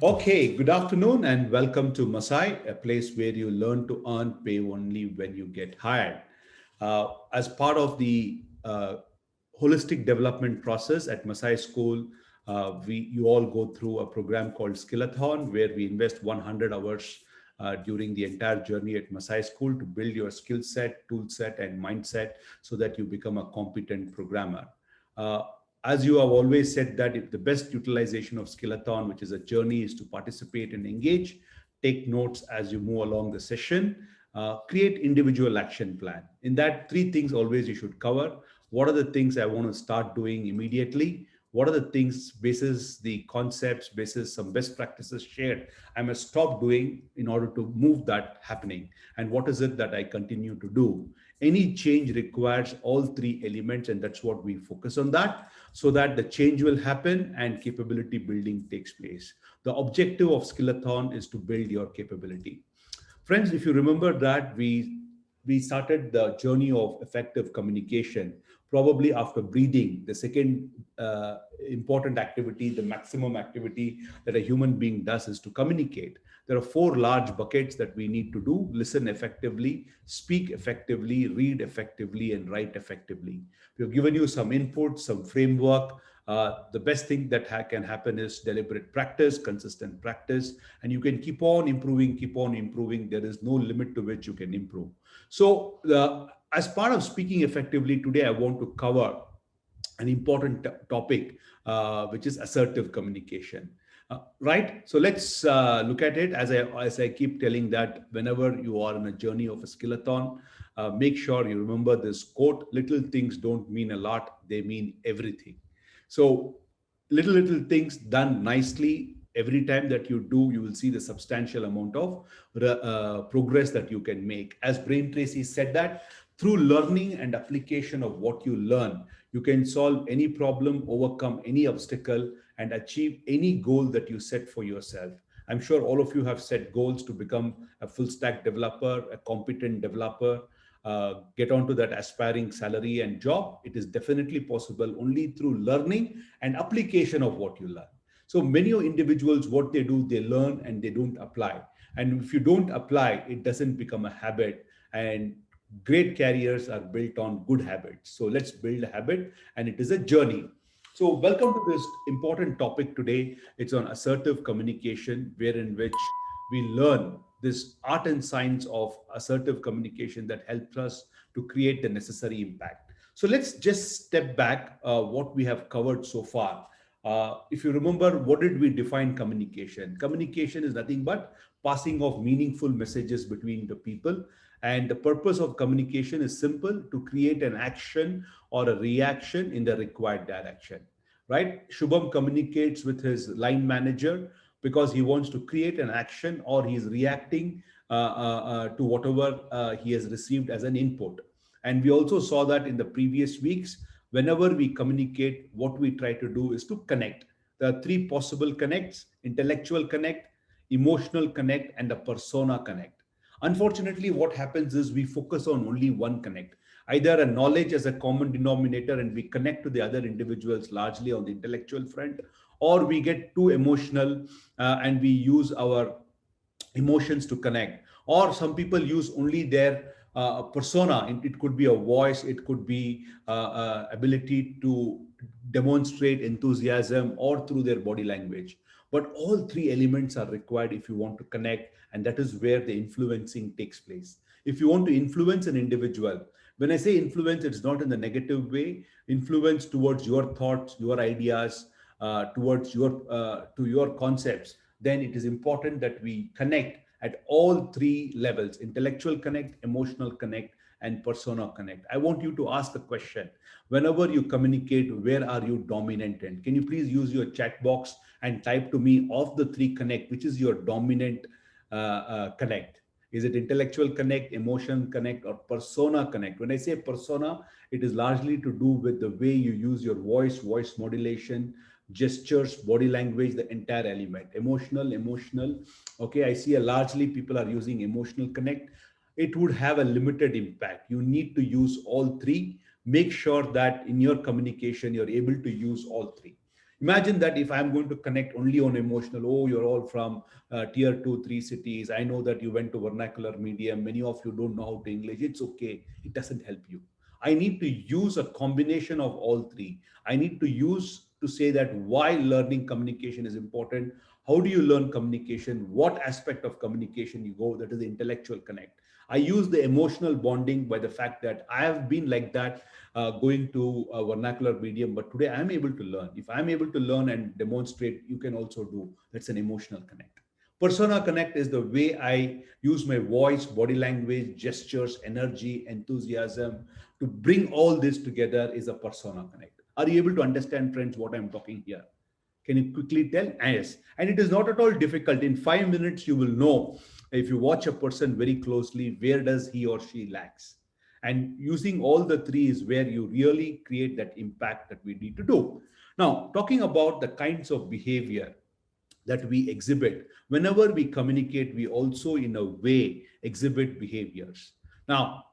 Okay, good afternoon and welcome to Masai, a place where you learn to earn pay only when you get hired. As part of the holistic development process at Masai School, you all go through a program called Skillathon, where we invest 100 hours during the entire journey at Masai School to build your skill set, tool set, and mindset so that you become a competent programmer. Uh, as you have always said that if the best utilization of Skillathon, which is a journey, is to participate and engage, take notes as you move along the session, create individual action plan. In that, three things always you should cover. What are the things I want to start doing immediately? What are the things basis the concepts, basis some best practices shared, I must stop doing in order to move that happening? And what is it that I continue to do? Any change requires all three elements, and that's what we focus on that, so that the change will happen and capability building takes place. The objective of Skillathon is to build your capability. Friends, if you remember that we started the journey of effective communication probably after breathing. The second important activity, the maximum activity that a human being does, is to communicate. There are four large buckets that we need to do: listen effectively, speak effectively, read effectively, and write effectively. We've given you some input, some framework. The best thing that can happen is deliberate practice, consistent practice, and you can keep on improving, keep on improving. There is no limit to which you can improve. So, as part of speaking effectively today, I want to cover an important topic, which is assertive communication. Right. So let's look at it. As I keep telling that whenever you are in a journey of a Skillathon, make sure you remember this quote: "Little things don't mean a lot; they mean everything." So little things done nicely every time that you do, you will see the substantial amount of progress that you can make. As Brain Tracy said that through learning and application of what you learn, you can solve any problem, overcome any obstacle, and achieve any goal that you set for yourself. I'm sure all of you have set goals to become a full stack developer, a competent developer, get onto that aspiring salary and job. It is definitely possible only through learning and application of what you learn. So many individuals, what they do, they learn and they don't apply. And if you don't apply, it doesn't become a habit. And great careers are built on good habits. So let's build a habit, and it is a journey. So welcome to this important topic today. It's on assertive communication, wherein which we learn this art and science of assertive communication that helps us to create the necessary impact. So let's just step back what we have covered so far. If you remember, what did we define communication? Communication is nothing but passing of meaningful messages between the people. And the purpose of communication is simple: to create an action or a reaction in the required direction. Right? Shubham communicates with his line manager because he wants to create an action, or he is reacting to whatever he has received as an input. And we also saw that in the previous weeks. Whenever we communicate, what we try to do is to connect. There are three possible connects: intellectual connect, emotional connect, and a persona connect. Unfortunately, what happens is we focus on only one connect, either a knowledge as a common denominator, and we connect to the other individuals largely on the intellectual front, or we get too emotional and we use our emotions to connect. Or some people use only their persona. It could be a voice, it could be ability to demonstrate enthusiasm, or through their body language. But all three elements are required if you want to connect, and that is where the influencing takes place. If you want to influence an individual, when I say influence, it's not in the negative way. Influence towards your thoughts, your ideas, towards your to your concepts, then it is important that we connect at all three levels: intellectual connect, emotional connect, and persona connect. I want you to ask the question: whenever you communicate, where are you dominant in? Can you please use your chat box and type to me, of the three connect, which is your dominant connect? Is it intellectual connect, emotion connect, or persona connect? When I say persona, it is largely to do with the way you use your voice, voice modulation, gestures, body language, the entire element. Emotional. Okay, I see a largely people are using emotional connect. It would have a limited impact. You need to use all three. Make sure that in your communication, you're able to use all three. Imagine that if I'm going to connect only on emotional, oh, you're all from tier 2, 3 cities. I know that you went to vernacular medium. Many of you don't know how to English. It's okay. It doesn't help you. I need to use a combination of all three. I need to use to say that why learning communication is important. How do you learn communication? What aspect of communication you go? That is the intellectual connect. I use the emotional bonding by the fact that I have been like that, going to a vernacular medium, but today I'm able to learn. If I'm able to learn and demonstrate, you can also do. That's an emotional connect. Persona connect is the way I use my voice, body language, gestures, energy, enthusiasm to bring all this together is a persona connect. Are you able to understand, friends, what I'm talking here? Can you quickly tell? Yes. And it is not at all difficult. In 5 minutes, you will know, if you watch a person very closely, where does he or she lacks. And using all the three is where you really create that impact that we need to do. Now, talking about the kinds of behavior that we exhibit, whenever we communicate, we also, in a way, exhibit behaviors. Now,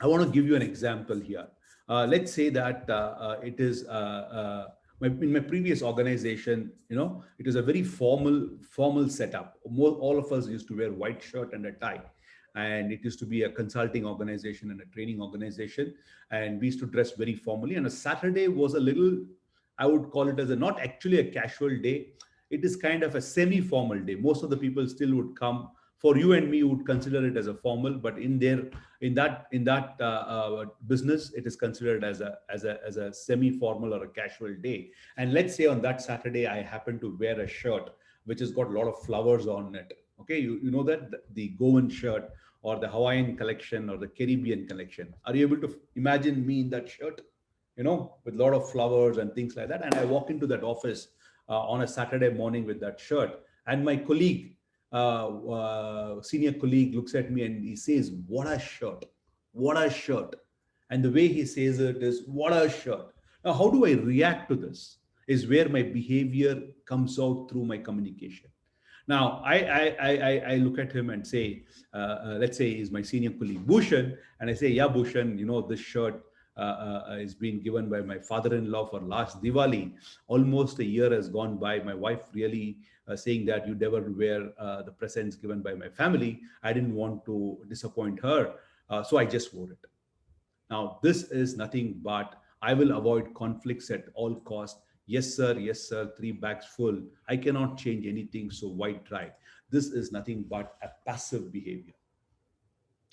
I want to give you an example here. Let's say that it is in my previous organization. It is a very formal setup. All of us used to wear white shirt and a tie, and it used to be a consulting organization and a training organization, and we used to dress very formally. And a Saturday was a little, I would call it as a not actually a casual day. It is kind of a semi-formal day. Most of the people still would come. For you and me, would consider it as a formal, but in that business, it is considered as a semi-formal or a casual day. And let's say on that Saturday, I happen to wear a shirt which has got a lot of flowers on it. Okay, you know that the Goan shirt or the Hawaiian collection or the Caribbean collection. Are you able to imagine me in that shirt? With a lot of flowers and things like that. And I walk into that office on a Saturday morning with that shirt, and my colleague, senior colleague, looks at me and he says, "What a shirt! What a shirt!" And the way he says it is, "What a shirt!" Now, how do I react to this? Is where my behavior comes out through my communication. Now, I look at him and say, let's say he's my senior colleague, Bhushan, and I say, "Yeah, Bhushan, this shirt is being given by my father-in-law for last Diwali. Almost a year has gone by. My wife really saying that you never wear the presents given by my family. I didn't want to disappoint her, so I just wore it." Now, this is nothing but I will avoid conflicts at all costs. Yes, sir. Yes, sir. 3 bags full. I cannot change anything, so why try? This is nothing but a passive behavior.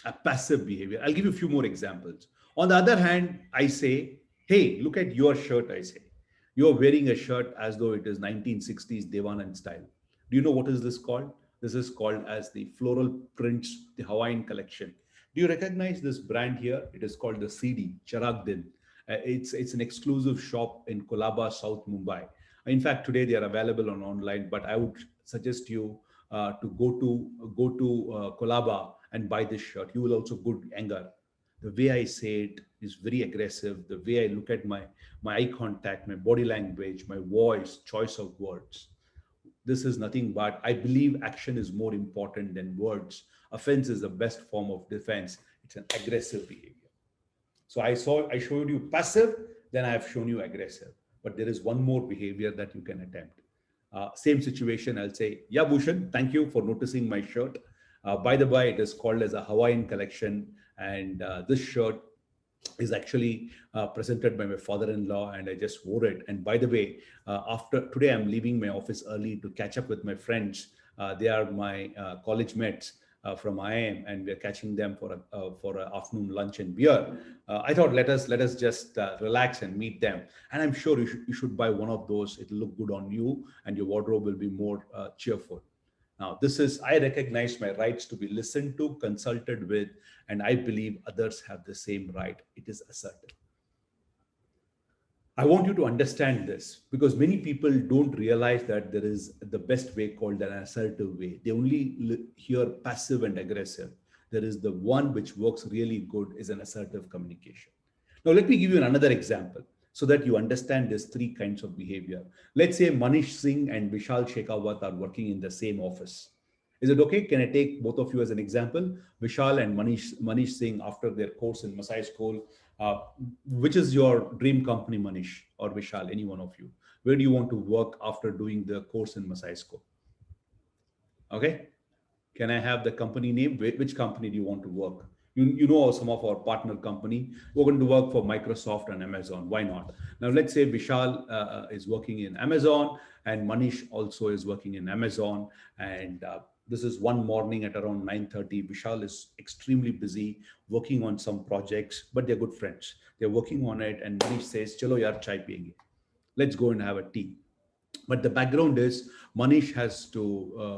A passive behavior. I'll give you a few more examples. On the other hand, I say, "Hey, look at your shirt." I say, "You're wearing a shirt as though it is 1960s Devanand style. Do you know what is this called? This is called as the floral prints, the Hawaiian collection. Do you recognize this brand here? It is called the CD, Charagdin. It's an exclusive shop in Kolaba, South Mumbai. In fact, today they are available on online, but I would suggest you to go to Kolaba and buy this shirt. You will also good anger. The way I say it is very aggressive. The way I look at my eye contact, my body language, my voice, choice of words. This is nothing but I believe action is more important than words. Offense is the best form of defense. It's an aggressive behavior. So I showed you passive, then I have shown you aggressive. But there is one more behavior that you can attempt. Same situation, I'll say, "Yeah, Bhushan, thank you for noticing my shirt. By the by, it is called as a Hawaiian collection, and this shirt is actually presented by my father-in-law, and I just wore it. And by the way, after today, I'm leaving my office early to catch up with my friends. They are my college mates from IIM, and we're catching them for an afternoon lunch and beer. I thought let us just relax and meet them. And I'm sure you should buy one of those. It'll look good on you, and your wardrobe will be more cheerful." Now, this is, I recognize my rights to be listened to, consulted with, and I believe others have the same right. It is assertive. I want you to understand this because many people don't realize that there is the best way called an assertive way. They only hear passive and aggressive. There is the one which works really good is an assertive communication. Now, let me give you another example so that you understand these three kinds of behavior. Let's say Manish Singh and Vishal Shekhawat are working in the same office. Is it okay? Can I take both of you as an example? Vishal and Manish Singh, after their course in Masai school, which is your dream company, Manish or Vishal, any one of you? Where do you want to work after doing the course in Masai School? Okay. Can I have the company name? Which company do you want to work? You know some of our partner company. We're going to work for Microsoft and Amazon. Why not? Now let's say Vishal is working in Amazon and Manish also is working in Amazon. And this is one morning at around 9:30. Vishal is extremely busy working on some projects, but they're good friends. They're working on it, and Manish says, "Chalo yaar, chai piyenge. Let's go and have a tea." But the background is Manish has to,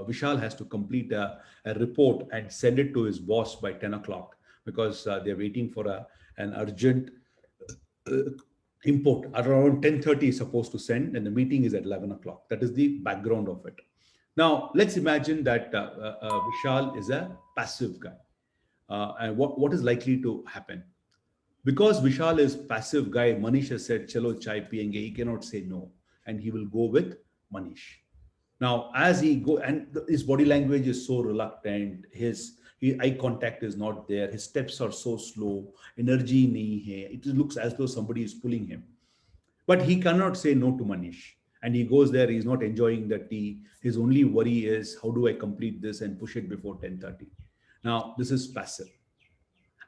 Vishal has to complete a report and send it to his boss by 10 o'clock because they're waiting for an urgent uh, import. At around 10:30 is supposed to send, and the meeting is at 11 o'clock. That is the background of it. Now, let's imagine that Vishal is a passive guy. And what is likely to happen? Because Vishal is passive guy, Manish has said, "Chalo chai piyenge." He cannot say no, and he will go with Manish. Now, as he go, and his body language is so reluctant, his eye contact is not there, his steps are so slow, energy nahi hai. It looks as though somebody is pulling him. But he cannot say no to Manish. And he goes there, he's not enjoying the tea. His only worry is, how do I complete this and push it before 10:30? Now, this is passive.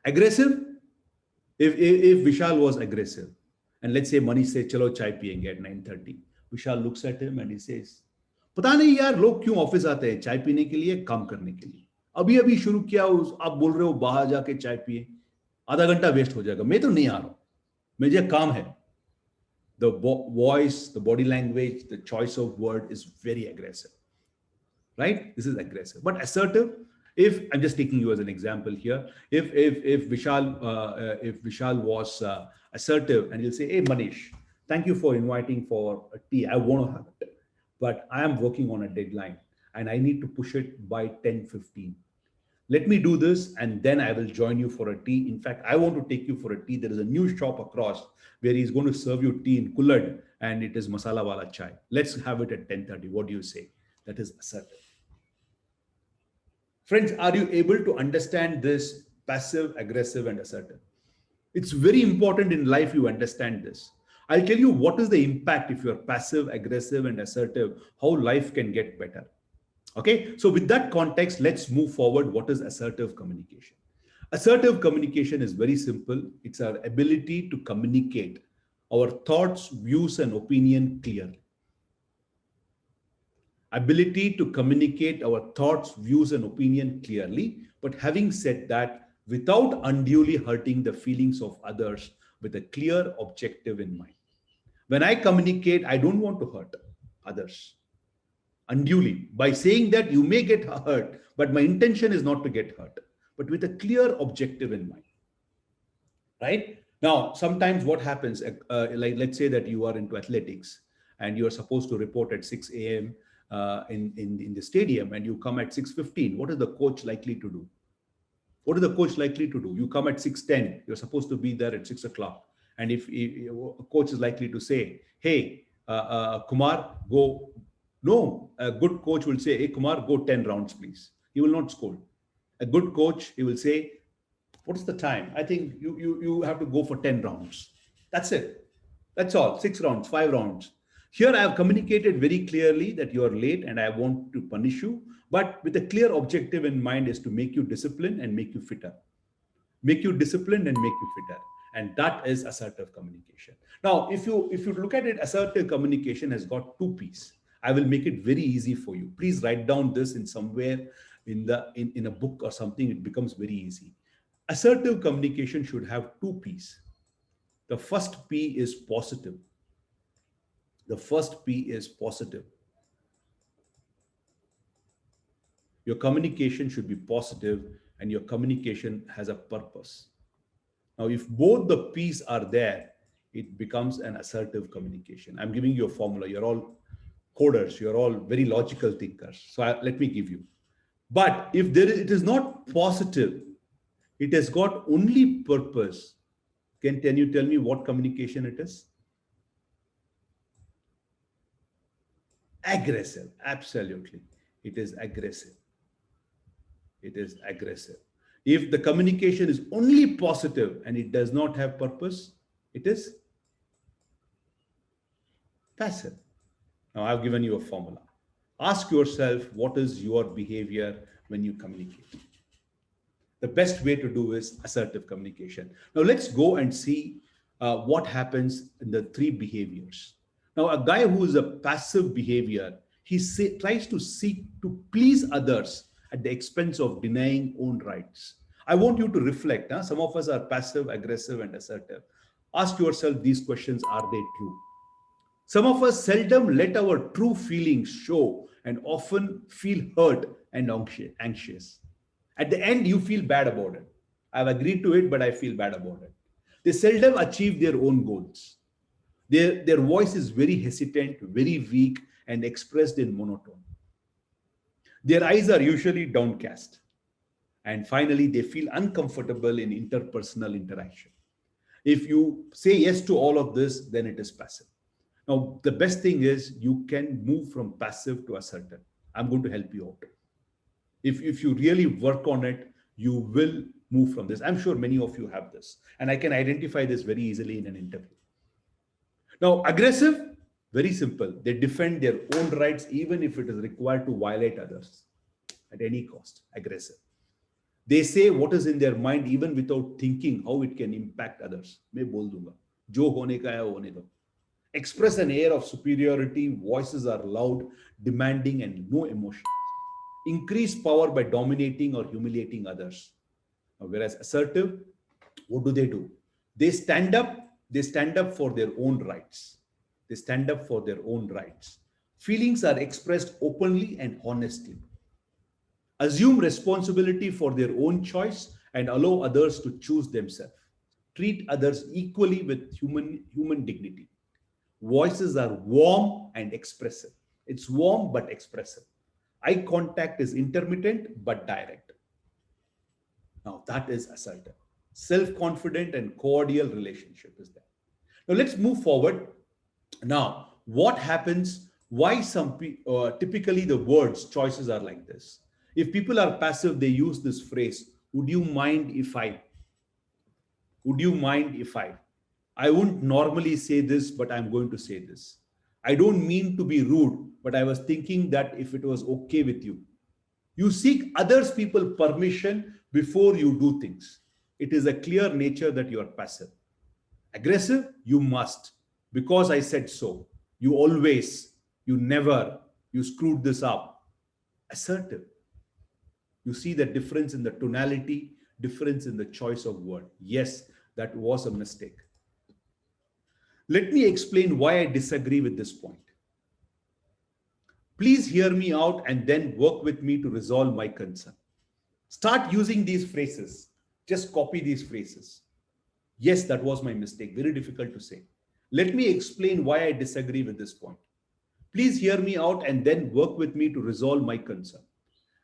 Aggressive, if Vishal was aggressive, and let's say Manish says, "Chalo chai piyenge" at 9:30, Vishal looks at him and he says, "पता नहीं यार लोग क्यों office आते हैं चाय पीने के लिए, काम करने के लिए। अभी अभी शुरू किया, आप बोल रहे हो बाहर जाके चाय पिए, आधा घंटा वेस्ट हो जाएगा, मैं तो नहीं आ रहा हूँ, मुझे काम है." The voice, the body language, the choice of word is very aggressive, right? This is aggressive. But assertive, if I'm just taking you as an example here, if Vishal was assertive and he'll say, "Hey Manish, thank you for inviting for a tea. I want to have it, but I am working on a deadline and I need to push it by 10:15. Let me do this and then I will join you for a tea. In fact, I want to take you for a tea. There is a new shop across where he's going to serve you tea in Kullad and it is masala wala chai. Let's have it at 10:30. What do you say?" That is assertive. Friends, are you able to understand this passive, aggressive, and assertive? It's very important in life you understand this. I'll tell you what is the impact if you're passive, aggressive, and assertive, how life can get better. Okay, so with that context, let's move forward. What is assertive communication? Assertive communication is very simple. It's our ability to communicate our thoughts, views, and opinion clearly. Ability to communicate our thoughts, views, and opinion clearly. But having said that, without unduly hurting the feelings of others with a clear objective in mind. When I communicate, I don't want to hurt others unduly. By saying that, you may get hurt, but my intention is not to get hurt, but with a clear objective in mind. Right? Now, sometimes what happens, like let's say that you are into athletics and you are supposed to report at 6 a.m. In the stadium and you come at 6:15. What is the coach likely to do? What is the coach likely to do? You come at 6:10. You're supposed to be there at 6 o'clock. And if a coach is likely to say, "Hey, Kumar, go." No, a good coach will say, "Hey, Kumar, go 10 rounds, please." He will not scold. A good coach, he will say, "What's the time? I think you have to go for 10 rounds." That's it. That's all. 6 rounds, 5 rounds. Here I have communicated very clearly that you are late and I want to punish you, but with a clear objective in mind is to make you disciplined and make you fitter. Make you disciplined and make you fitter. And that is assertive communication. Now, if you look at it, assertive communication has got two P's. I will make it very easy for you. Please write down this in somewhere in a book or something. It becomes very easy. Assertive communication should have two P's. The first P is positive. The first P is positive. Your communication should be positive and your communication has a purpose. Now, if both the P's are there, it becomes an assertive communication. I'm giving you a formula. You're all coders. You're all very logical thinkers. So let me give you. But if it is not positive, it has got only purpose. Can you tell me what communication it is? Aggressive. Absolutely. It is aggressive. It is aggressive. If the communication is only positive and it does not have purpose, it is passive. Now, I've given you a formula. Ask yourself, what is your behavior when you communicate? The best way to do is assertive communication. Now, let's go and see what happens in the three behaviors. Now, a guy who is a passive behavior, tries to seek to please others at the expense of denying own rights. I want you to reflect. Huh? Some of us are passive, aggressive, and assertive. Ask yourself these questions: are they true? Some of us seldom let our true feelings show and often feel hurt and anxious. At the end, you feel bad about it. I've agreed to it, but I feel bad about it. They seldom achieve their own goals. Their voice is very hesitant, very weak, and expressed in monotone. Their eyes are usually downcast. And finally, they feel uncomfortable in interpersonal interaction. If you say yes to all of this, then it is passive. Now, the best thing is you can move from passive to assertive. I'm going to help you out. If you really work on it, you will move from this. I'm sure many of you have this, and I can identify this very easily in an interview. Now, aggressive, very simple. They defend their own rights even if it is required to violate others at any cost. Aggressive. They say what is in their mind even without thinking how it can impact others. मैं बोल दूंगा जो होने का है होने दो. Express an air of superiority. Voices are loud, demanding, and no emotion. Increase power by dominating or humiliating others. Whereas assertive, what do? They stand up. They stand up for their own rights. They stand up for their own rights. Feelings are expressed openly and honestly. Assume responsibility for their own choice and allow others to choose themselves. Treat others equally with human dignity. Voices are warm and expressive. It's warm but expressive. Eye contact is intermittent but direct. Now that is assertive. Self-confident and cordial relationship is there. Now let's move forward. Now, what happens? Why typically the words choices are like this? If people are passive, they use this phrase, would you mind if I? Would you mind if I? I wouldn't normally say this, but I'm going to say this. I don't mean to be rude, but I was thinking that if it was okay with you. You seek others people permission before you do things. It is a clear nature that you are passive. Aggressive, you must. Because I said so. You always, you never, you screwed this up. Assertive. You see the difference in the tonality, difference in the choice of word. Yes, that was a mistake. Let me explain why I disagree with this point. Please hear me out and then work with me to resolve my concern. Start using these phrases. Just copy these phrases. Yes, that was my mistake. Very difficult to say. Let me explain why I disagree with this point. Please hear me out and then work with me to resolve my concern.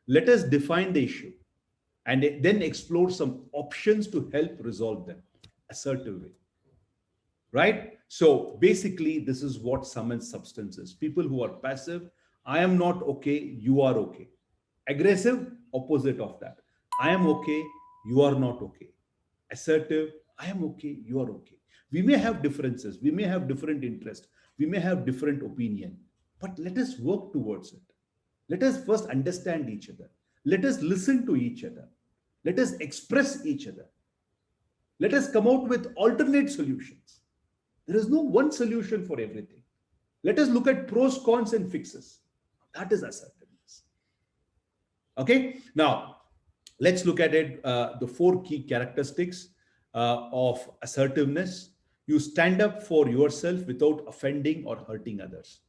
Let us define the issue and then explore some options to help resolve them. Assertive way. Right? So basically, this is what summons substance is. People who are passive, I am not okay, you are okay. Aggressive, opposite of that. I am okay, you are not okay. Assertive, I am okay, you are okay. We may have differences, we may have different interests, we may have different opinion, but let us work towards it. Let us first understand each other. Let us listen to each other. Let us express each other. Let us come out with alternate solutions. There is no one solution for everything. Let us look at pros, cons, and fixes. That is assertiveness. Okay, now let's look at it. The four key characteristics of assertiveness. You stand up for yourself without offending or hurting others.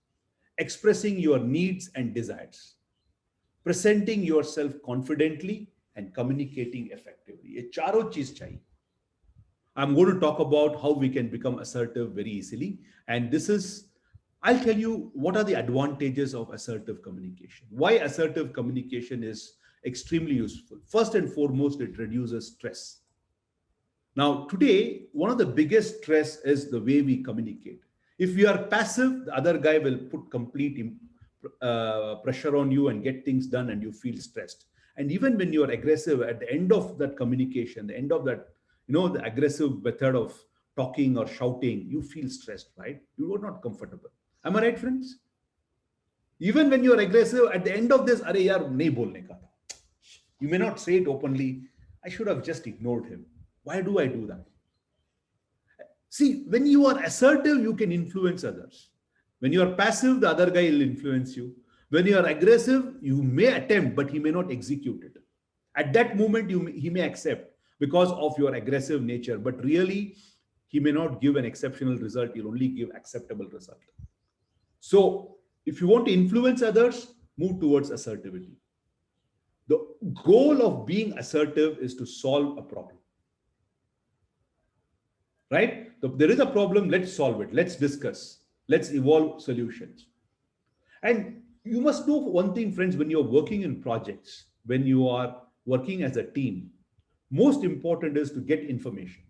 Expressing your needs and desires. Presenting yourself confidently and communicating effectively. ये चारों चीज चाहिए. I'm going to talk about how we can become assertive very easily. And this is, I'll tell you what are the advantages of assertive communication. Why assertive communication is extremely useful. First and foremost, it reduces stress. Now, today, one of the biggest stress is the way we communicate. If you are passive, the other guy will put complete pressure on you and get things done, and you feel stressed. And even when you are aggressive, at the end of that communication, the end of that, the aggressive method of talking or shouting, you feel stressed, right? You are not comfortable. Am I right, friends? Even when you're aggressive, at the end of this, "Arey yaar, nahi bolne ka tha." You may not say it openly. "I should have just ignored him. Why do I do that?" See, when you are assertive, you can influence others. When you are passive, the other guy will influence you. When you are aggressive, you may attempt, but he may not execute it. At that moment, he may accept because of your aggressive nature, but really, he may not give an exceptional result. He'll only give acceptable result. So, if you want to influence others, move towards assertivity. The goal of being assertive is to solve a problem, right? So there is a problem, let's solve it. Let's discuss. Let's evolve solutions. And you must know one thing, friends, when you're working in projects, when you are working as a team, most important is to get information.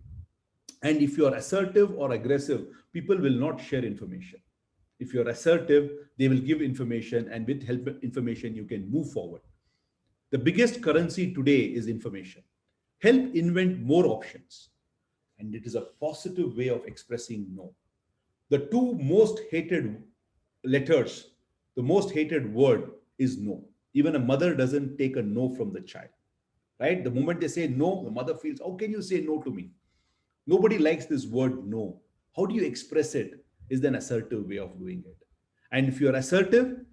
And if you're assertive or aggressive, people will not share information. If you're assertive, they will give information, and with help information, you can move forward. The biggest currency today is information. Help invent more options. And it is a positive way of expressing no. The two most hated letters, the most hated word is no. Even a mother doesn't take a no from the child, right? The moment they say no, the mother feels, "How can you say no to me?" Nobody likes this word no. How do you express it is an assertive way of doing it. And if you're assertive,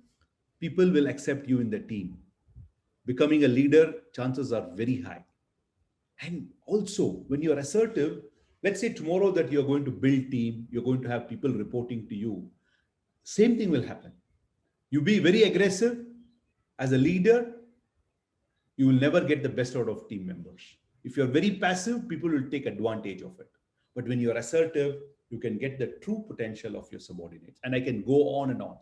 people will accept you in the team. Becoming a leader, chances are very high. And also, when you're assertive, let's say tomorrow that you're going to build team, you're going to have people reporting to you, same thing will happen. You be very aggressive as a leader, you will never get the best out of team members. If you're very passive, people will take advantage of it. But when you're assertive, you can get the true potential of your subordinates. And I can go on and on.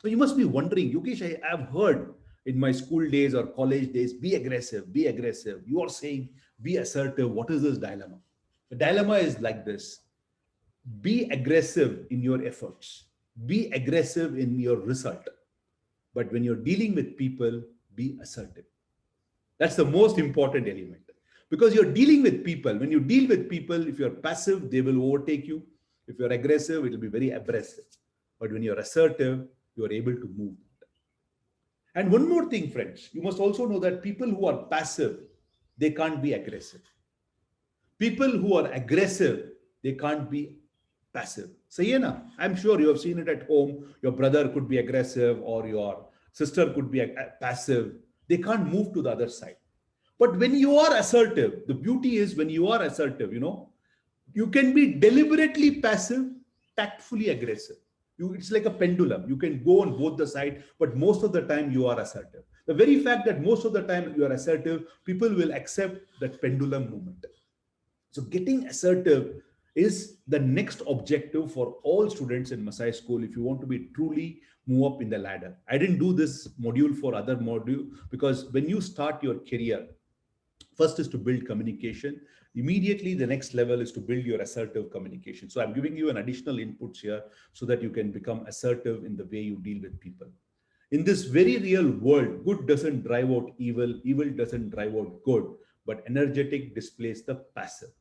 So you must be wondering, Yogesh, I have heard in my school days or college days, be aggressive, be aggressive. You are saying be assertive. What is this dilemma? The dilemma is like this: be aggressive in your efforts, be aggressive in your result. But when you're dealing with people, be assertive. That's the most important element. Because you're dealing with people. When you deal with people, if you're passive, they will overtake you. If you're aggressive, it will be very abrasive. But when you're assertive, you're able to move. And one more thing, friends, you must also know that people who are passive, they can't be aggressive. People who are aggressive, they can't be passive. So, yeah, I'm sure you have seen it at home. Your brother could be aggressive or your sister could be passive. They can't move to the other side. But when you are assertive, the beauty is when you are assertive, you can be deliberately passive, tactfully aggressive. It's like a pendulum. You can go on both the side, but most of the time you are assertive. The very fact that most of the time you are assertive, people will accept that pendulum movement. So getting assertive is the next objective for all students in Masai school if you want to be truly move up in the ladder. I didn't do this module for other module because when you start your career, first is to build communication. Immediately, the next level is to build your assertive communication. So I'm giving you an additional inputs here so that you can become assertive in the way you deal with people. In this very real world, good doesn't drive out evil, evil doesn't drive out good, but energetic displays the passive.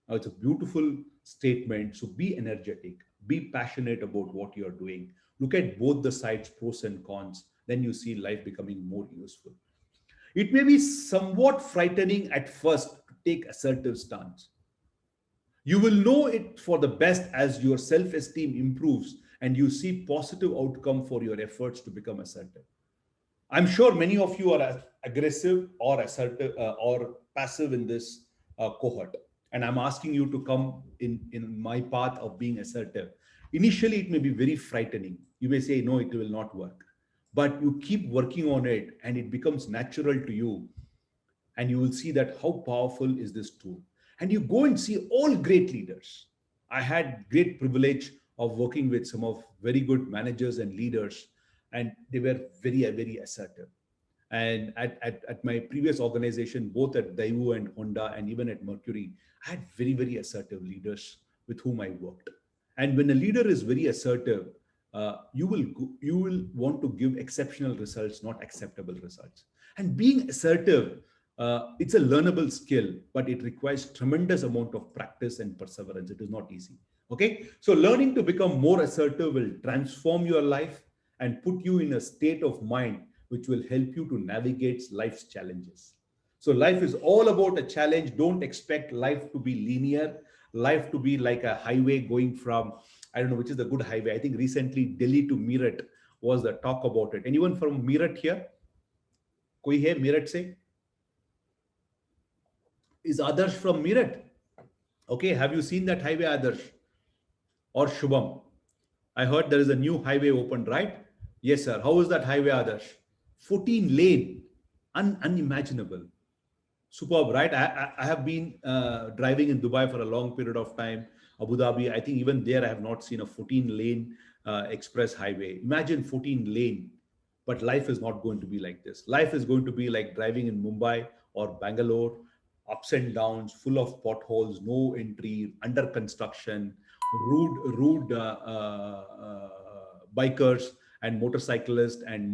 Now, it's a beautiful statement. So be energetic, be passionate about what you're doing. Look at both the sides, pros and cons. Then you see life becoming more useful. It may be somewhat frightening at first to take assertive stance. You will know it for the best as your self-esteem improves and you see positive outcome for your efforts to become assertive. I'm sure many of you are aggressive or assertive or passive in this cohort. And I'm asking you to come in my path of being assertive. Initially, it may be very frightening. You may say, no, it will not work. But you keep working on it and it becomes natural to you. And you will see that how powerful is this tool. And you go and see all great leaders. I had great privilege of working with some of very good managers and leaders, and they were very, very assertive. And at my previous organization, both at Daewoo and Honda, and even at Mercury, I had very, very assertive leaders with whom I worked. And when a leader is very assertive, you will want to give exceptional results, not acceptable results. And being assertive, it's a learnable skill, but it requires tremendous amount of practice and perseverance. It is not easy. Okay, so learning to become more assertive will transform your life and put you in a state of mind which will help you to navigate life's challenges. So life is all about a challenge. Don't expect life to be linear, life to be like a highway going from, I don't know which is the good highway. I think recently Delhi to Meerut was the talk about it. Anyone from Meerut here? Koi hai Meerut se? Is Adarsh from Meerut? Okay, have you seen that highway, Adarsh or Shubham? I heard there is a new highway opened, right? Yes, sir. How is that highway, Adarsh? 14 lane, unimaginable. Superb, right? I have been driving in Dubai for a long period of time. Abu Dhabi, I think even there I have not seen a 14 lane express highway. Imagine 14 lane, but life is not going to be like this. Life is going to be like driving in Mumbai or Bangalore, ups and downs, full of potholes, no entry, under construction, rude bikers and motorcyclists and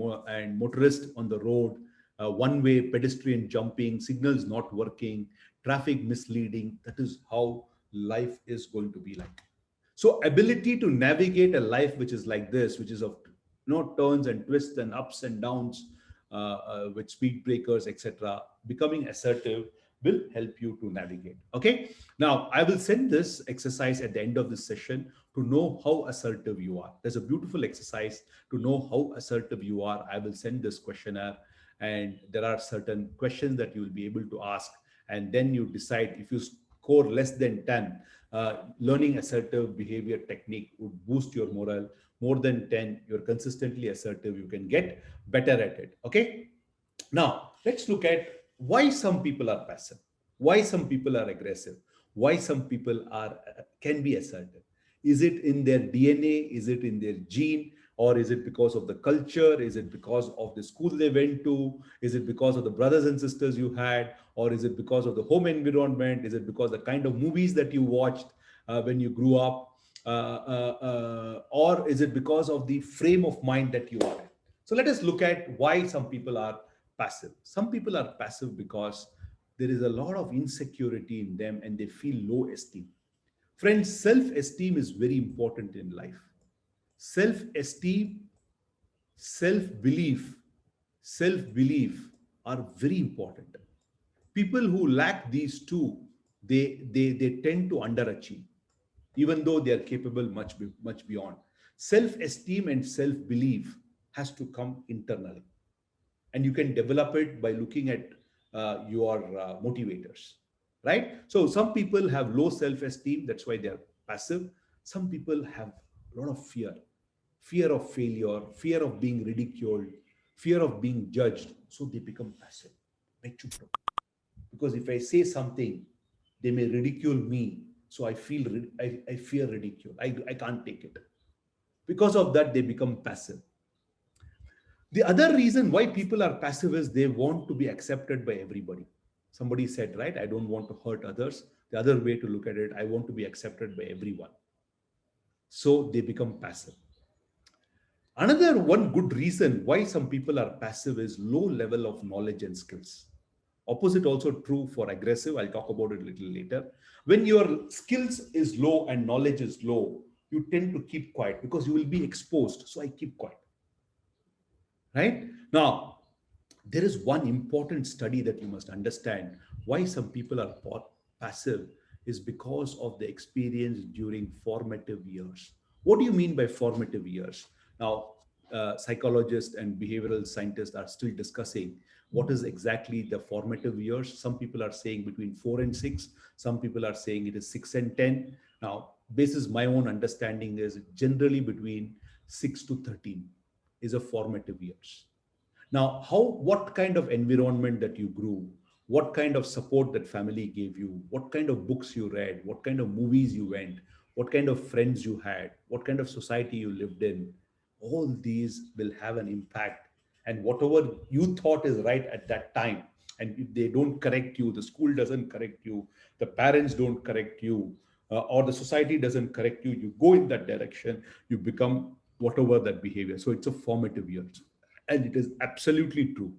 motorists on the road, one way pedestrian jumping, signals not working, traffic misleading. That is how life is going to be like. So ability to navigate a life which is like this, which is of turns and twists and ups and downs, with speed breakers, etc. Becoming assertive will help you to navigate. Okay. Now I will send this exercise at the end of this session to know how assertive you are. There's a beautiful exercise to know how assertive you are. I will send this questionnaire, and there are certain questions that you will be able to ask, and then you decide. If you score less than 10, learning assertive behavior technique would boost your morale. More than 10, you're consistently assertive, you can get better at it. Okay. Now let's look at why some people are passive, why some people are aggressive, why some people are can be assertive. Is it in their DNA? Is it in their gene? Or is it because of the culture? Is it because of the school they went to? Is it because of the brothers and sisters you had? Or is it because of the home environment? Is it because the kind of movies that you watched when you grew up? Or is it because of the frame of mind that you are in? So let us look at why some people are passive. Some people are passive because there is a lot of insecurity in them and they feel low esteem. Friends, self esteem is very important in life. Self esteem, self belief, self-belief are very important. People who lack these two, they tend to underachieve, even though they are capable much beyond. Self-esteem and self-belief has to come internally, and you can develop it by looking at your motivators, right? So some people have low self-esteem, that's why they are passive. Some people have a lot of fear of failure, fear of being ridiculed, fear of being judged, so they become passive. Right? Because if I say something, they may ridicule me, so I fear ridicule. I can't take it. Because of that, they become passive. The other reason why people are passive is they want to be accepted by everybody. Somebody said, right, I don't want to hurt others. The other way to look at it, I want to be accepted by everyone. So they become passive. Another one good reason why some people are passive is low level of knowledge and skills. Opposite also true for aggressive. I'll talk about it a little later. When your skills is low and knowledge is low, you tend to keep quiet because you will be exposed. So I keep quiet. Right? Now, there is one important study that you must understand why some people are passive is because of the experience during formative years. What do you mean by formative years? Now, psychologists and behavioral scientists are still discussing what is exactly the formative years. Some people are saying between 4 and 6. Some people are saying it is 6 and 10. Now, basis my own understanding is generally between 6 to 13 is a formative years. Now, what kind of environment that you grew, what kind of support that family gave you, what kind of books you read, what kind of movies you went, what kind of friends you had, what kind of society you lived in, all these will have an impact. And whatever you thought is right at that time, and if they don't correct you, the school doesn't correct you, the parents don't correct you, or the society doesn't correct you, you go in that direction, you become whatever that behavior. So it's a formative years, and it is absolutely true.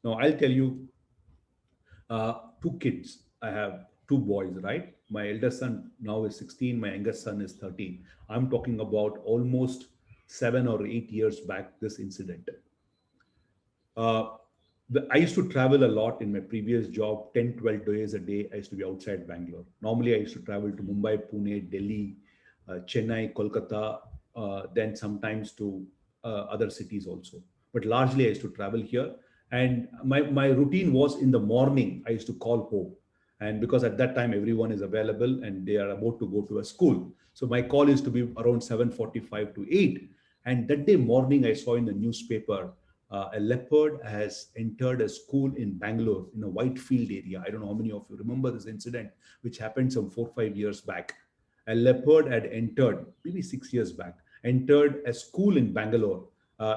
Now I'll tell you, two kids. I have two boys, right? My elder son now is 16, my youngest son is 13. I'm talking about almost 7 or 8 years back, this incident. Uh, I used to travel a lot in my previous job, 10, 12 days a day. I used to be outside Bangalore. Normally, I used to travel to Mumbai, Pune, Delhi, Chennai, Kolkata, then sometimes to other cities also. But largely, I used to travel here. And my routine was in the morning, I used to call home. And because at that time, everyone is available and they are about to go to a school. So my call is to be around 7:45 to 8. And that day morning, I saw in the newspaper a leopard has entered a school in Bangalore in a Whitefield area. I don't know how many of you remember this incident, which happened some 4 or 5 years back. A leopard had entered, maybe 6 years back, entered a school in Bangalore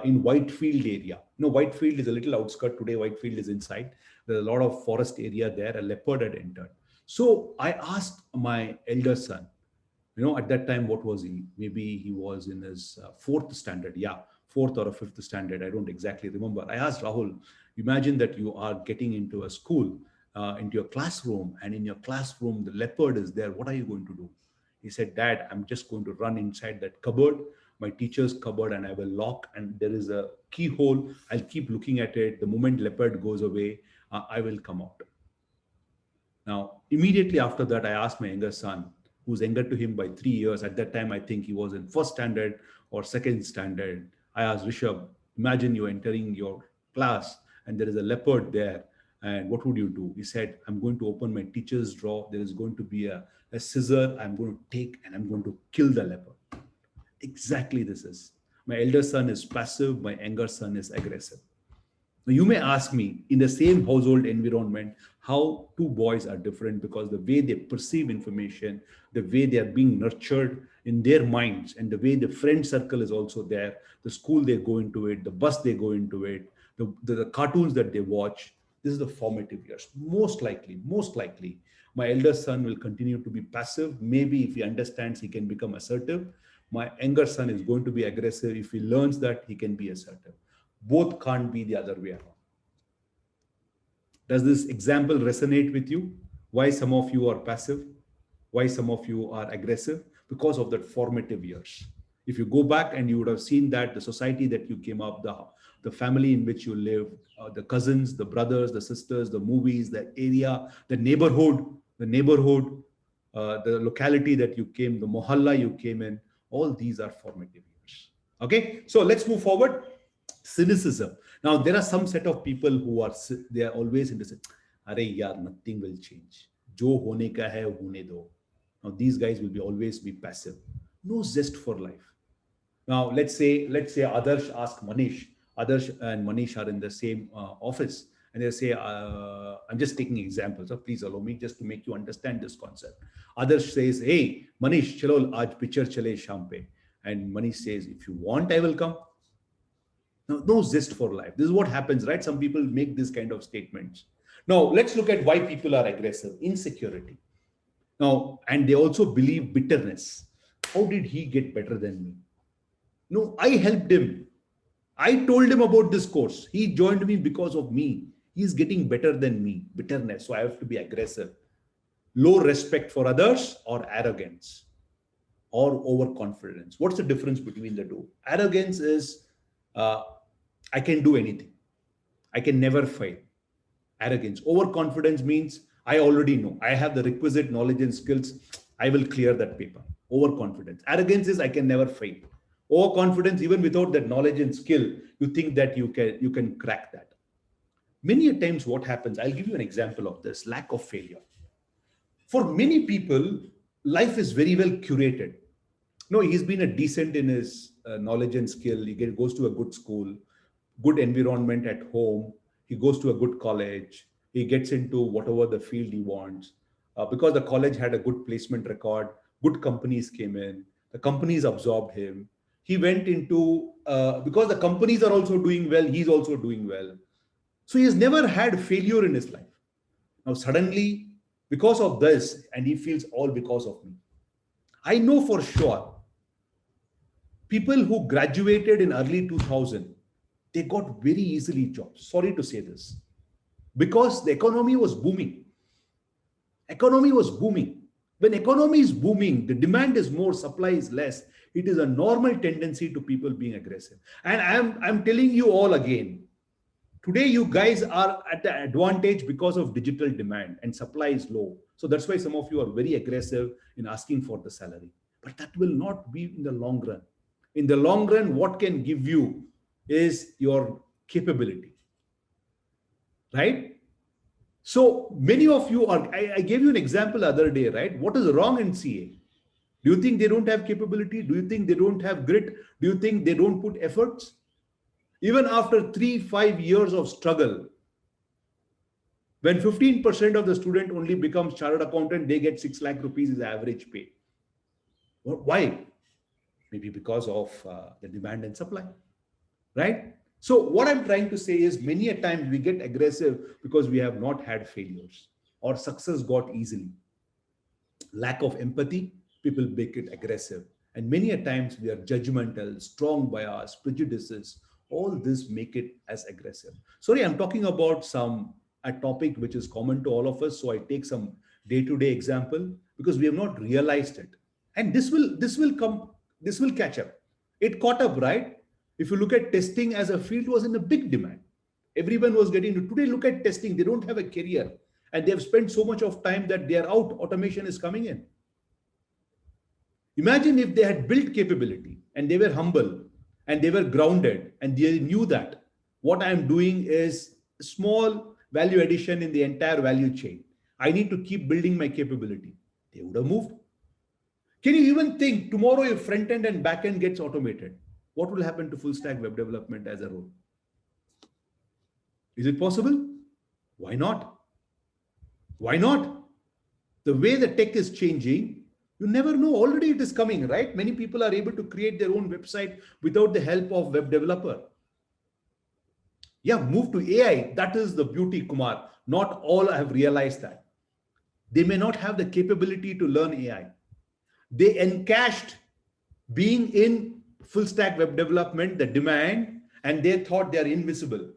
in Whitefield area. Whitefield is a little outskirt today. Whitefield is inside. There's a lot of forest area there. A leopard had entered. So I asked my elder son, at that time, what was he? Maybe he was in his fourth standard. Yeah, fourth or a fifth standard. I don't exactly remember. I asked Rahul, imagine that you are getting into a school, into your classroom, and in your classroom, the leopard is there. What are you going to do? He said, Dad, I'm just going to run inside that cupboard, my teacher's cupboard, and I will lock. And there is a keyhole. I'll keep looking at it. The moment leopard goes away, I will come out. Now, immediately after that, I asked my younger son, who's younger to him by 3 years. At that time, I think he was in first standard or second standard. I asked Rishabh, imagine you entering your class and there is a leopard there. And what would you do? He said, I'm going to open my teacher's drawer. There is going to be a scissor. I'm going to take and I'm going to kill the leopard. Exactly this is. My elder son is passive. My younger son is aggressive. Now, you may ask me, in the same household environment, how two boys are different because the way they perceive information, the way they are being nurtured in their minds, and the way the friend circle is also there, the school they go into it, the bus they go into it, the cartoons that they watch. This is the formative years. Most likely, my elder son will continue to be passive. Maybe if he understands, he can become assertive. My younger son is going to be aggressive. If he learns that, he can be assertive. Both can't be the other way around. Does this example resonate with you? Why some of you are passive? Why some of you are aggressive? Because of that formative years. If you go back and you would have seen that the society that you came up, the family in which you lived, the cousins, the brothers, the sisters, the movies, the area, the neighborhood, the locality that you came, the mohalla you came in, all these are formative years. Okay, so let's move forward. Cynicism. Now, there are some set of people who they are always in this, Are yaar, nothing will change. Jo hone ka hai, hone do. Now, these guys will always be passive. No zest for life. Now, let's say Adarsh ask Manish. Adarsh and Manish are in the same office. And they say, I'm just taking examples. So please allow me just to make you understand this concept. Adarsh says, hey, Manish, chalo, aaj picture chale sham pe. And Manish says, if you want, I will come. No zest for life. This is what happens, right? Some people make this kind of statements. Now, let's look at why people are aggressive. Insecurity. Now, and they also believe bitterness. How did he get better than me? No, I helped him. I told him about this course. He joined me because of me. He's getting better than me. Bitterness. So I have to be aggressive. Low respect for others or arrogance or overconfidence. What's the difference between the two? Arrogance is I can do anything. I can never fail. Arrogance. Overconfidence means I already know. I have the requisite knowledge and skills. I will clear that paper. Overconfidence. Arrogance is I can never fail. Overconfidence, even without that knowledge and skill, you think that you can crack that. Many a times what happens, I'll give you an example of this, lack of failure. For many people, life is very well curated. No, he's been a decent in his knowledge and skill. He goes to a good school, good environment at home. He goes to a good college. He gets into whatever the field he wants. Because the college had a good placement record, good companies came in. The companies absorbed him. He went into, because the companies are also doing well, he's also doing well. So he has never had failure in his life. Now suddenly, because of this, and he feels all because of me. I know for sure, people who graduated in early 2000, they got very easily jobs. Sorry to say this. Because the economy was booming. Economy was booming. When economy is booming, the demand is more, supply is less. It is a normal tendency to people being aggressive. And I'm telling you all again, today you guys are at the advantage because of digital demand and supply is low. So that's why some of you are very aggressive in asking for the salary. But that will not be in the long run. In the long run, what can give you is your capability, right? So many of you are, I gave you an example the other day, right? What is wrong in CA? Do you think they don't have capability? Do you think they don't have grit? Do you think they don't put efforts? Even after 3-5 years of struggle, when 15% of the student only becomes chartered accountant, they get 6 lakh rupees is average pay. Why? Maybe because of the demand and supply, right? So what I'm trying to say is many a time we get aggressive because we have not had failures or success got easily. Lack of empathy, people make it aggressive. And many a times we are judgmental, strong bias, prejudices, all this make it as aggressive. Sorry, I'm talking about a topic which is common to all of us. So I take some day-to-day example because we have not realized it. And this will catch up. It caught up, right? If you look at testing as a field, was in a big demand. Everyone was getting into today. Look at testing; they don't have a career, and they have spent so much of time that they are out. Automation is coming in. Imagine if they had built capability and they were humble and they were grounded and they knew that what I am doing is small value addition in the entire value chain. I need to keep building my capability. They would have moved. Can you even think tomorrow if front end and back end gets automated? What will happen to full stack web development as a whole? Is it possible? Why not? Why not? The way the tech is changing, you never know. Already it is coming, right? Many people are able to create their own website without the help of web developer. Yeah, move to AI. That is the beauty, Kumar. Not all have realized that. They may not have the capability to learn AI. They encashed being in full stack web development, the demand, and they thought they are invisible.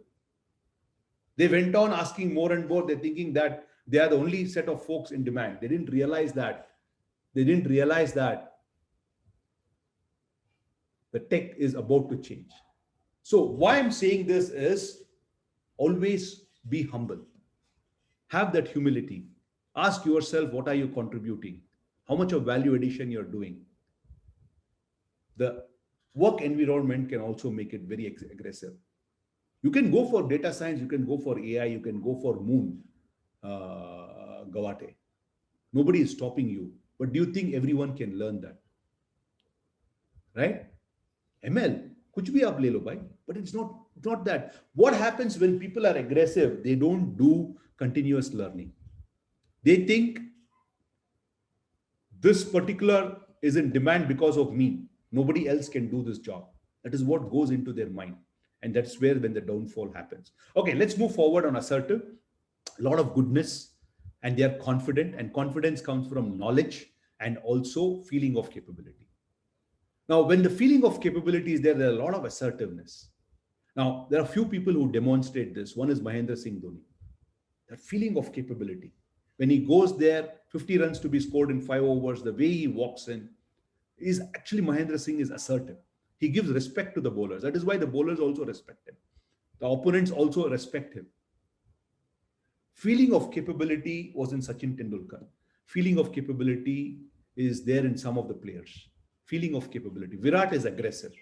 They went on asking more and more. They're thinking that they are the only set of folks in demand. They didn't realize that. They didn't realize that the tech is about to change. So why I'm saying this is always be humble. Have that humility. Ask yourself, what are you contributing? How much of value addition you're doing? The work environment can also make it very aggressive. You can go for data science, you can go for AI, you can go for moon, Gawate. Nobody is stopping you. But do you think everyone can learn that? Right? ML, kuch bhi aap le lo bhai, but it's not that. What happens when people are aggressive? They don't do continuous learning. They think this particular is in demand because of me. Nobody else can do this job. That is what goes into their mind. And that's where when the downfall happens. Okay, let's move forward on assertive. A lot of goodness, and they are confident, and confidence comes from knowledge and also feeling of capability. Now, when the feeling of capability is there, there are a lot of assertiveness. Now, there are few people who demonstrate this. One is Mahendra Singh Dhoni. That feeling of capability. When he goes there, 50 runs to be scored in 5 overs, the way he walks in is actually Mahendra Singh is assertive. He gives respect to the bowlers. That is why the bowlers also respect him. The opponents also respect him. Feeling of capability was in Sachin Tendulkar. Feeling of capability is there in some of the players. Feeling of capability. Virat is aggressive.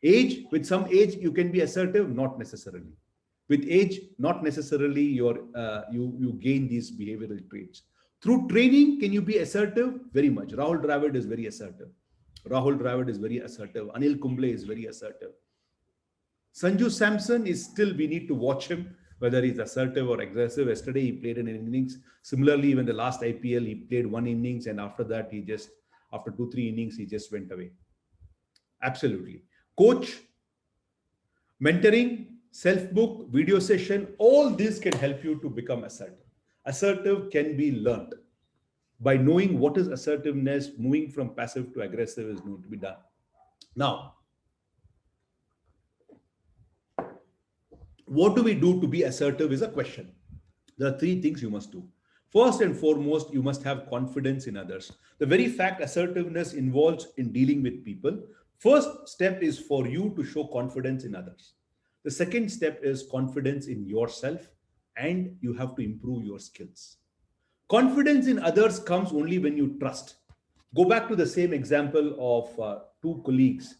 Age, with some age, you can be assertive, not necessarily. With age, not necessarily you gain these behavioral traits. Through training, can you be assertive? Very much. Rahul Dravid is very assertive. Anil Kumble is very assertive. Sanju Samson is still, we need to watch him, whether he's assertive or aggressive. Yesterday, he played in an innings. Similarly, even the last IPL, he played one innings, and after that, after 2-3 innings, he just went away. Absolutely. Coach, mentoring, self-book, video session, all this can help you to become assertive. Assertive can be learned. By knowing what is assertiveness, moving from passive to aggressive is known to be done. Now, what do we do to be assertive is a question. There are 3 things you must do. First and foremost, you must have confidence in others. The very fact assertiveness involves in dealing with people, first step is for you to show confidence in others. The second step is confidence in yourself, and you have to improve your skills. Confidence in others comes only when you trust. Go back to the same example of two colleagues,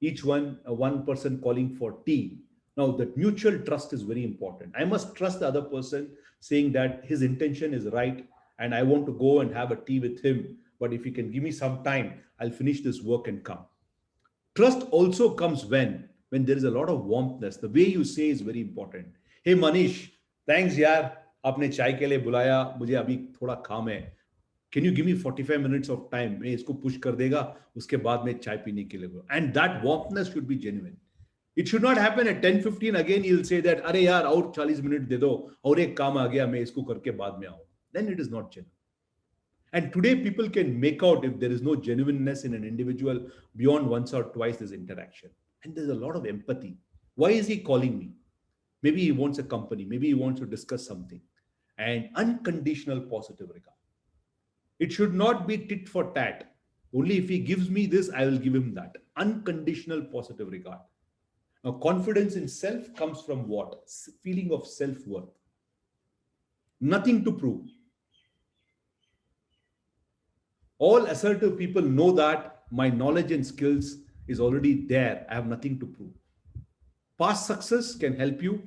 each one person calling for tea. Now, that mutual trust is very important. I must trust the other person, saying that his intention is right, and I want to go and have a tea with him. But if he can give me some time, I'll finish this work and come. Trust also comes when there is a lot of warmthness. The way you say is very important. Hey Manish, thanks यार, आपने चाय के लिए बुलाया, मुझे अभी थोड़ा काम है. Can you give me 45 minutes of time? मैं इसको push कर देगा, उसके बाद मैं चाय पीने के लिए. And that warmthness should be genuine. It should not happen at 10:15 again. He'll say that अरे यार और 40 मिनट दे दो, और एक काम आ गया, मैं इसको करके बाद में आऊँ. Then it is not genuine. And today, people can make out if there is no genuineness in an individual beyond once or twice this interaction. And there's a lot of empathy. Why is he calling me? Maybe he wants a company, maybe he wants to discuss something. And unconditional positive regard. It should not be tit for tat. Only if he gives me this, I will give him that. Unconditional positive regard. Now, confidence in self comes from what? Feeling of self-worth. Nothing to prove. All assertive people know that my knowledge and skills is already there. I have nothing to prove. Past success can help you.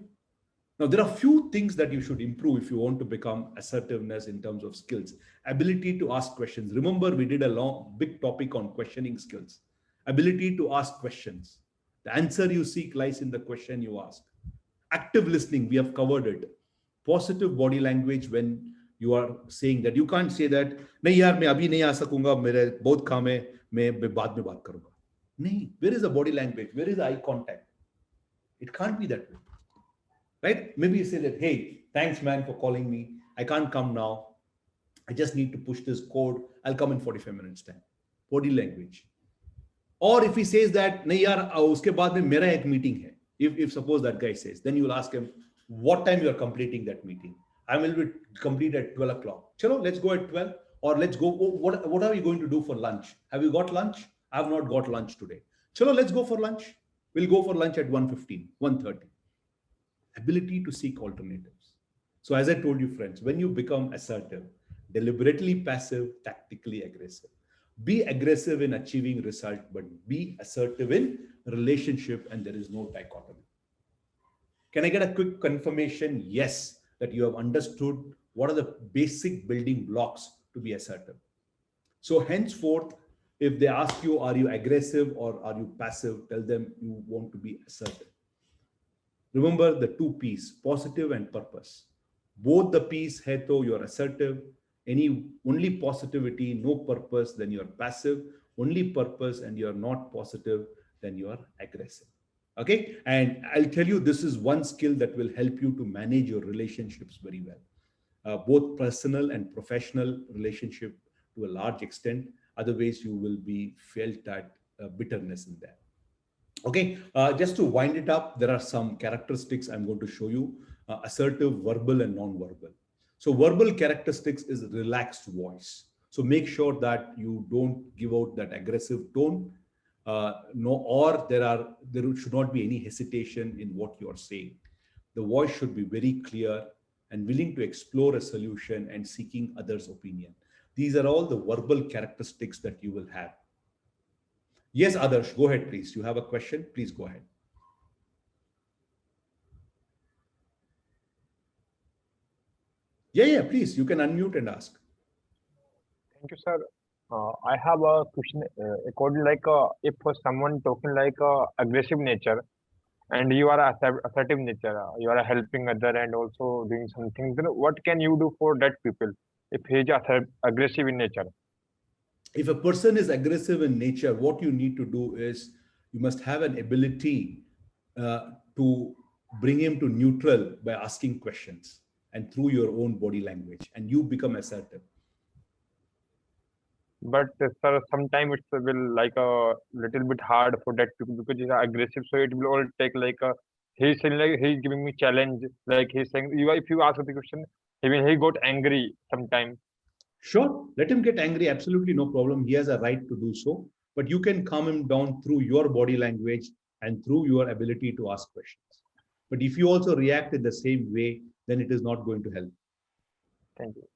Now, there are few things that you should improve if you want to become assertiveness in terms of skills. Ability to ask questions. Remember, we did a big topic on questioning skills. Ability to ask questions. The answer you seek lies in the question you ask. Active listening, we have covered it. Positive body language when you are saying that. You can't say that नहीं यार मैं अभी नहीं आ सकूंगा, मेरे बहुत काम है, मैं बाद में बात करूंगा. नहीं. Where is the body language? Where is the eye contact? It can't be that way, right? Maybe you say that, hey, thanks man for calling me, I can't come now, I just need to push this code, I'll come in 45 minutes time. Body language. Or if he says that नहीं यार उसके बाद में मेरा एक meeting है, if suppose that guy says, then you will ask him what time you are completing that meeting. I will be complete at 12 o'clock. Chalo, let's go at 12, or let's go. What are we going to do for lunch? Have you got lunch? I have not got lunch today. Chalo, let's go for lunch. We'll go for lunch at 1:15, 1:30. Ability to seek alternatives. So as I told you, friends, when you become assertive, deliberately passive, tactically aggressive. Be aggressive in achieving result, but be assertive in relationship, and there is no dichotomy. Can I get a quick confirmation? Yes, that you have understood what are the basic building blocks to be assertive. So henceforth, if they ask you, are you aggressive or are you passive, tell them you want to be assertive. Remember the two P's, positive and purpose. Both the P's hai to you're assertive. Only positivity, no purpose, then you're passive. Only purpose and you're not positive, then you're aggressive. Okay, and I'll tell you, this is one skill that will help you to manage your relationships very well, both personal and professional relationship to a large extent. Otherwise, you will be felt that bitterness in there. Okay, just to wind it up, there are some characteristics I'm going to show you, assertive, verbal, and non-verbal. So verbal characteristics is relaxed voice. So make sure that you don't give out that aggressive tone. Or there should not be any hesitation in what you are saying. The voice should be very clear and willing to explore a solution and seeking others' opinion. These are all the verbal characteristics that you will have. Yes, Adarsh, go ahead, please. You have a question? Please go ahead. Yeah, please. You can unmute and ask. Thank you, sir. I have a question. According if someone talking aggressive nature, and you are assertive nature, you are helping other and also doing something. Then what can you do for that people if he is aggressive in nature? If a person is aggressive in nature, what you need to do is you must have an ability to bring him to neutral by asking questions and through your own body language, and you become assertive. But sir, sometimes it will a little bit hard for that people because he's aggressive. So it will all take he's saying he's giving me challenge. He's saying if you ask the question, He got angry sometimes. Sure, let him get angry. Absolutely no problem. He has a right to do so. But you can calm him down through your body language and through your ability to ask questions. But if you also react in the same way, then it is not going to help. Thank you.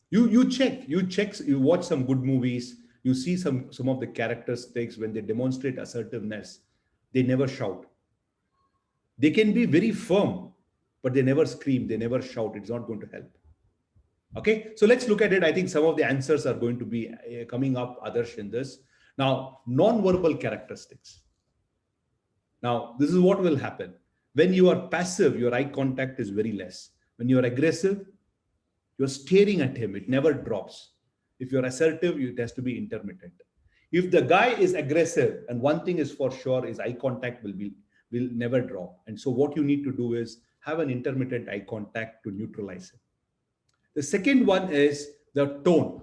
You watch some good movies. You see some of the characteristics when they demonstrate assertiveness. They never shout. They can be very firm, but they never scream. They never shout. It's not going to help. Okay, so let's look at it. I think some of the answers are going to be coming up, Adarsh, in this. Now, non-verbal characteristics. Now, this is what will happen. When you are passive, your eye contact is very less. When you are aggressive, you're staring at him. It never drops. If you're assertive, it has to be intermittent. If the guy is aggressive, and one thing is for sure, is eye contact will never drop. And so what you need to do is have an intermittent eye contact to neutralize it. The second one is the tone.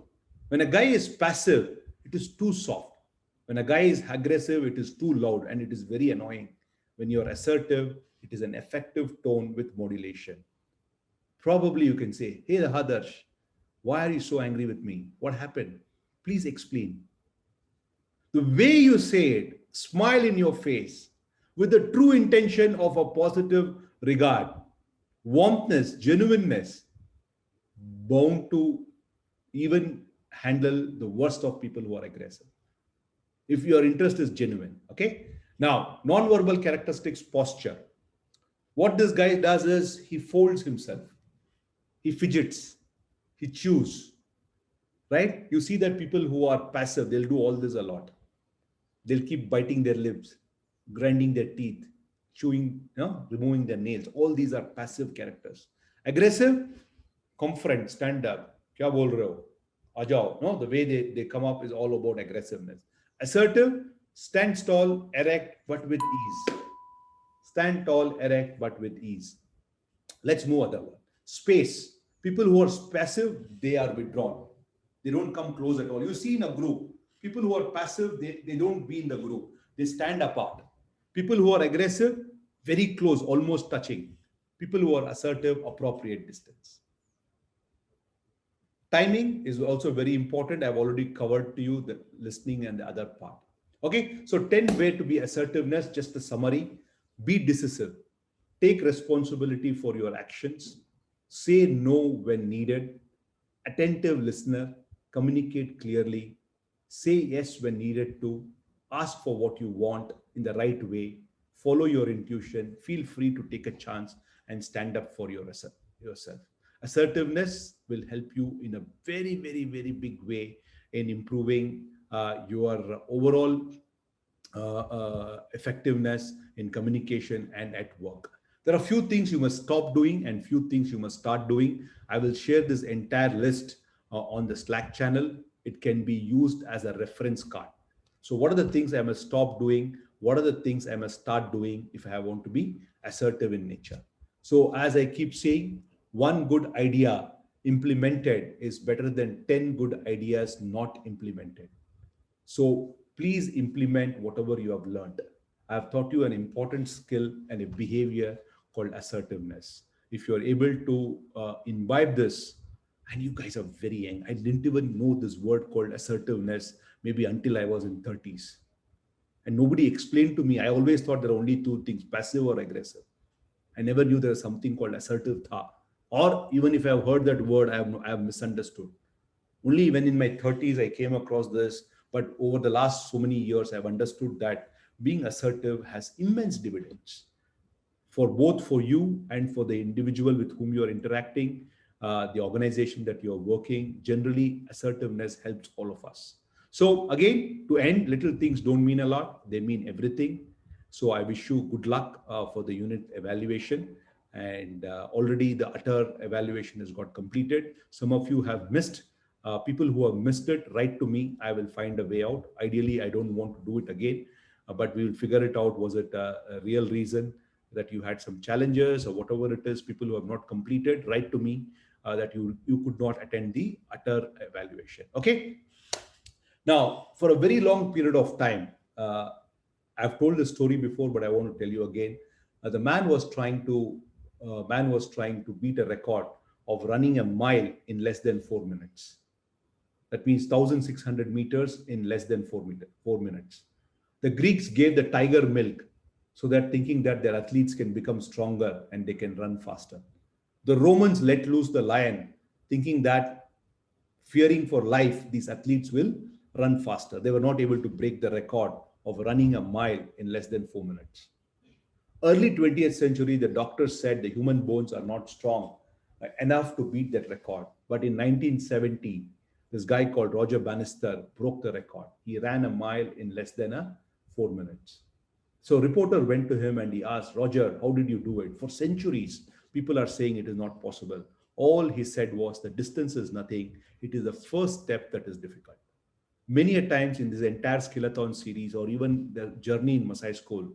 When a guy is passive, it is too soft. When a guy is aggressive, it is too loud and it is very annoying. When you're assertive, it is an effective tone with modulation. Probably you can say, "Hey, Hadarsh, why are you so angry with me? What happened? Please explain." The way you say it, smile in your face with the true intention of a positive regard, warmthness, genuineness, bound to even handle the worst of people who are aggressive. If your interest is genuine, okay? Now, non-verbal characteristics, posture. What this guy does is he folds himself, he fidgets, he chews, right? You see that people who are passive, they'll do all this a lot. They'll keep biting their lips, grinding their teeth, chewing, removing their nails. All these are passive characters. Aggressive, confront, stand up. Kya bol rahe ho? Aa jao. No, the way they come up is all about aggressiveness. Assertive, stand tall, erect, but with ease. Stand tall, erect, but with ease. Let's move other one. Space. People who are passive, they are withdrawn. They don't come close at all. You see in a group, people who are passive, they don't be in the group. They stand apart. People who are aggressive, very close, almost touching. People who are assertive, appropriate distance. Timing is also very important. I've already covered to you the listening and the other part. Okay, so 10 way to be assertiveness, just a summary. Be decisive. Take responsibility for your actions. Say no when needed. Attentive listener. Communicate clearly. Say yes when needed to. Ask for what you want in the right way. Follow your intuition. Feel free to take a chance and stand up for yourself. Assertiveness will help you in a very, very, very big way in improving your overall effectiveness in communication and at work. There are few things you must stop doing and few things you must start doing. I will share this entire list on the Slack channel. It can be used as a reference card. So what are the things I must stop doing? What are the things I must start doing if I want to be assertive in nature? So as I keep saying, one good idea implemented is better than 10 good ideas not implemented. So please implement whatever you have learned. I have taught you an important skill and a behavior called assertiveness. If you're able to imbibe this, and you guys are very young, I didn't even know this word called assertiveness maybe until I was in 30s. And nobody explained to me. I always thought there are only two things, passive or aggressive. I never knew there was something called assertive tha. Or even if I've heard that word, I have misunderstood. Only when in my 30s I came across this, but over the last so many years, I've understood that being assertive has immense dividends for both for you and for the individual with whom you're interacting, the organization that you're working. Generally, assertiveness helps all of us. So again, to end, little things don't mean a lot. They mean everything. So I wish you good luck for the unit evaluation. And already the utter evaluation has got completed. Some of you have missed. People who have missed it, write to me. I will find a way out. Ideally, I don't want to do it again, but we will figure it out. Was it a real reason that you had some challenges or whatever it is? People who have not completed, write to me that you could not attend the utter evaluation. Okay. Now, for a very long period of time, I've told this story before, but I want to tell you again. The man was trying to beat a record of running a mile in less than 4 minutes. That means 1,600 meters in less than 4 minutes. The Greeks gave the tiger milk so that thinking that their athletes can become stronger and they can run faster. The Romans let loose the lion, thinking that fearing for life, these athletes will run faster. They were not able to break the record of running a mile in less than 4 minutes. Early 20th century, the doctors said the human bones are not strong enough to beat that record. But in 1970, this guy called Roger Bannister broke the record. He ran a mile in less than 4 minutes. So a reporter went to him and he asked, Roger, how did you do it? For centuries, people are saying it is not possible. All he said was the distance is nothing. It is the first step that is difficult. Many a times in this entire Skillathon series or even the journey in Masai school,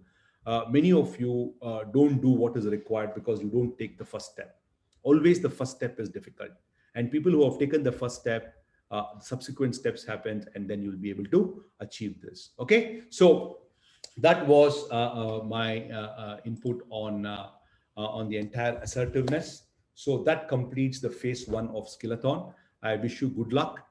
many of you don't do what is required because you don't take the first step. Always the first step is difficult. And people who have taken the first step, subsequent steps happen, and then you'll be able to achieve this. Okay, so that was my input on the entire assertiveness. So that completes the phase one of Skillathon. I wish you good luck.